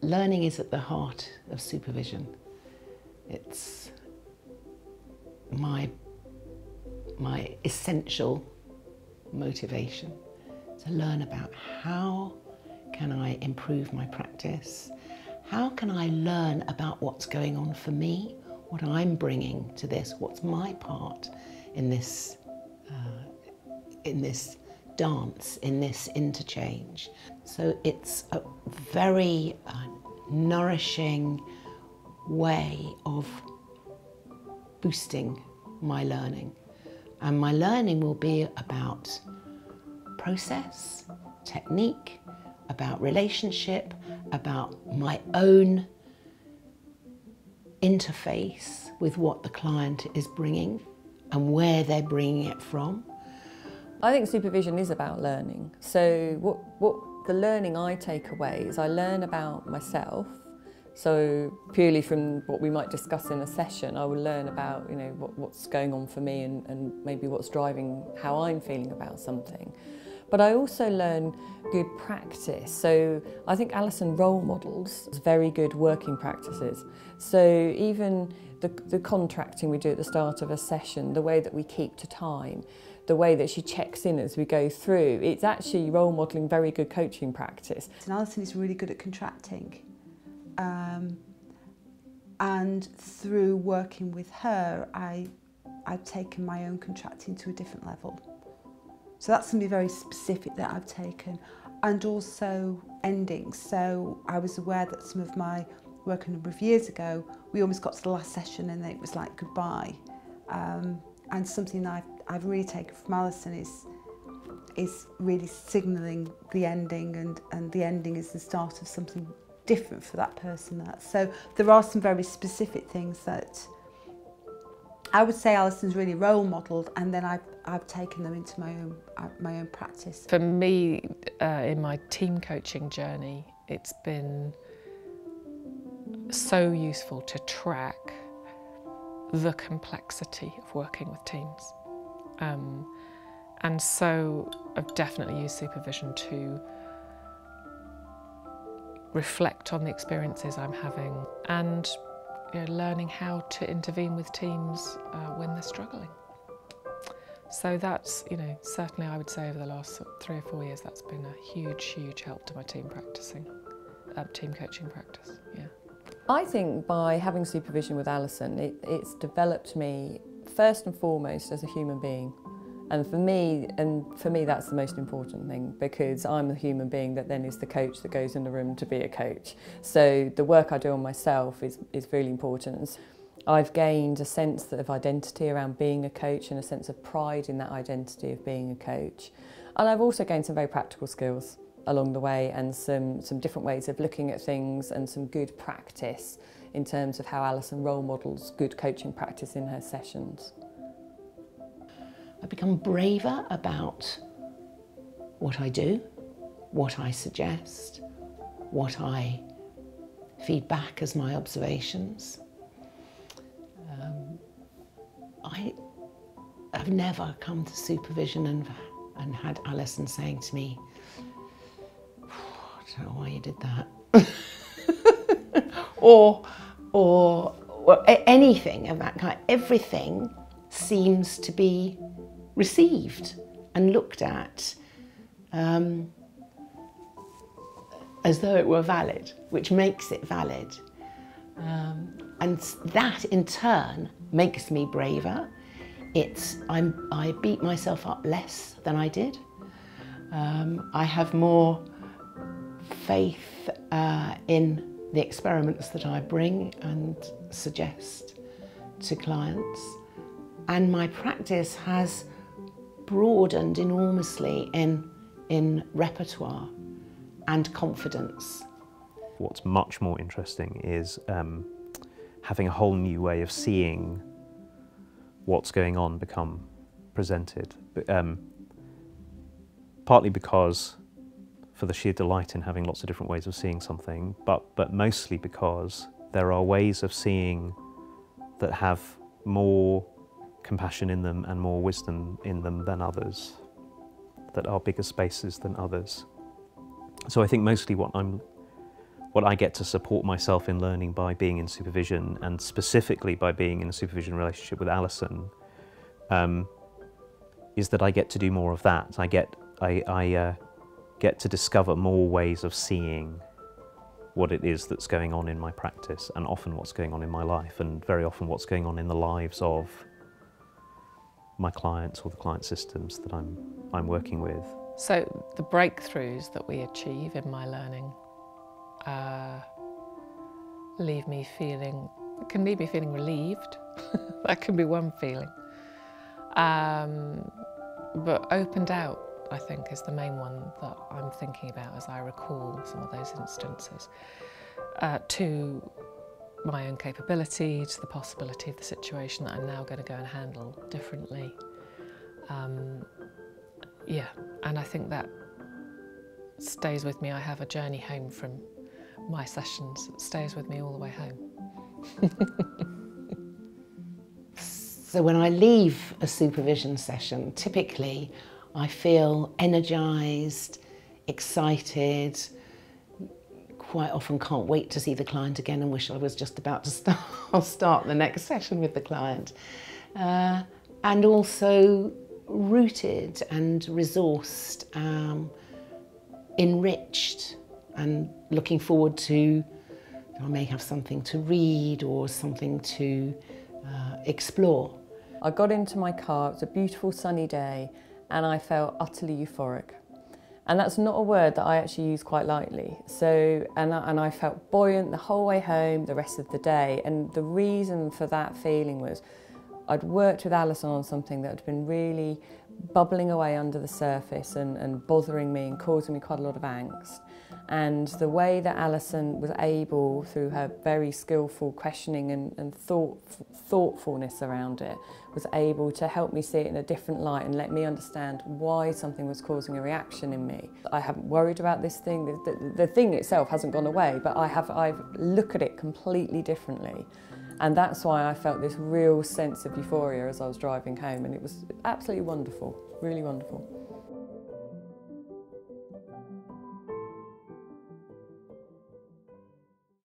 Learning is at the heart of supervision. It's my essential motivation to learn about how can I improve my practice, how can I learn about what's going on for me, what I'm bringing to this, what's my part in this dance, in this interchange. So it's a very nourishing way of boosting my learning. And my learning will be about process, technique, about relationship, about my own interface with what the client is bringing and where they're bringing it from. I think supervision is about learning. So what the learning I take away is I learn about myself. So purely from what we might discuss in a session, I will learn about, you know, what's going on for me and maybe what's driving how I'm feeling about something. But I also learn good practice. So I think Alison role models very good working practices. So even the contracting we do at the start of a session, the way that we keep to time, the way that she checks in as we go through, it's actually role modelling very good coaching practice. And Alison is really good at contracting. And through working with her, I've taken my own contracting to a different level. So that's something very specific that I've taken. And also endings. So I was aware that some of my work a number of years ago, we almost got to the last session and it was like goodbye. And something I've really taken from Alison is really signalling the ending, and the ending is the start of something different for that person. So there are some very specific things that I would say Alison's really role modelled, and then I've taken them into my own practice. For me, in my team coaching journey, it's been so useful to track the complexity of working with teams. And so I've definitely used supervision to reflect on the experiences I'm having and, you know, learning how to intervene with teams when they're struggling. So that's, you know, certainly I would say over the last 3 or 4 years that's been a huge, huge help to my team coaching practice, yeah. I think by having supervision with Alison, it's developed me first and foremost as a human being. And for me that's the most important thing, because I'm the human being that then is the coach that goes in the room to be a coach. So the work I do on myself is really important. I've gained a sense of identity around being a coach and a sense of pride in that identity of being a coach. And I've also gained some very practical skills along the way, and some different ways of looking at things, and some good practice in terms of how Alison role models good coaching practice in her sessions. I've become braver about what I do, what I suggest, what I feed back as my observations. I've never come to supervision and had Alison saying to me, I don't know why you did that. or anything of that kind. Everything seems to be received and looked at as though it were valid, which makes it valid. And that in turn makes me braver. I beat myself up less than I did. I have more faith in the experiments that I bring and suggest to clients. And my practice has broadened enormously in repertoire and confidence. What's much more interesting is having a whole new way of seeing what's going on become presented. Partly because for the sheer delight in having lots of different ways of seeing something, but mostly because there are ways of seeing that have more compassion in them and more wisdom in them than others, that are bigger spaces than others. So I think mostly what I get to support myself in learning by being in supervision, and specifically by being in a supervision relationship with Alison, is that I get to do more of that. I get to discover more ways of seeing what it is that's going on in my practice, and often what's going on in my life, and very often what's going on in the lives of my clients or the client systems that I'm working with. So the breakthroughs that we achieve in my learning can leave me feeling relieved. That can be one feeling. But opened out, I think, is the main one that I'm thinking about as I recall some of those instances, to my own capability, to the possibility of the situation that I'm now going to go and handle differently. Yeah, and I think that stays with me. I have a journey home from my sessions. It stays with me all the way home. So when I leave a supervision session, typically I feel energised, excited, quite often can't wait to see the client again and wish I was just about to start the next session with the client. And also rooted and resourced, enriched, and looking forward to, I may have something to read or something to explore. I got into my car, it was a beautiful sunny day, and I felt utterly euphoric. And that's not a word that I actually use quite lightly. So, and I felt buoyant the whole way home, the rest of the day. And the reason for that feeling was I'd worked with Alison on something that had been really bubbling away under the surface and bothering me and causing me quite a lot of angst. And the way that Alison was able, through her very skillful questioning and thoughtfulness around it, was able to help me see it in a different light and let me understand why something was causing a reaction in me. I haven't worried about this thing. The thing itself hasn't gone away, but I've looked at it completely differently. And that's why I felt this real sense of euphoria as I was driving home, and it was absolutely wonderful, really wonderful.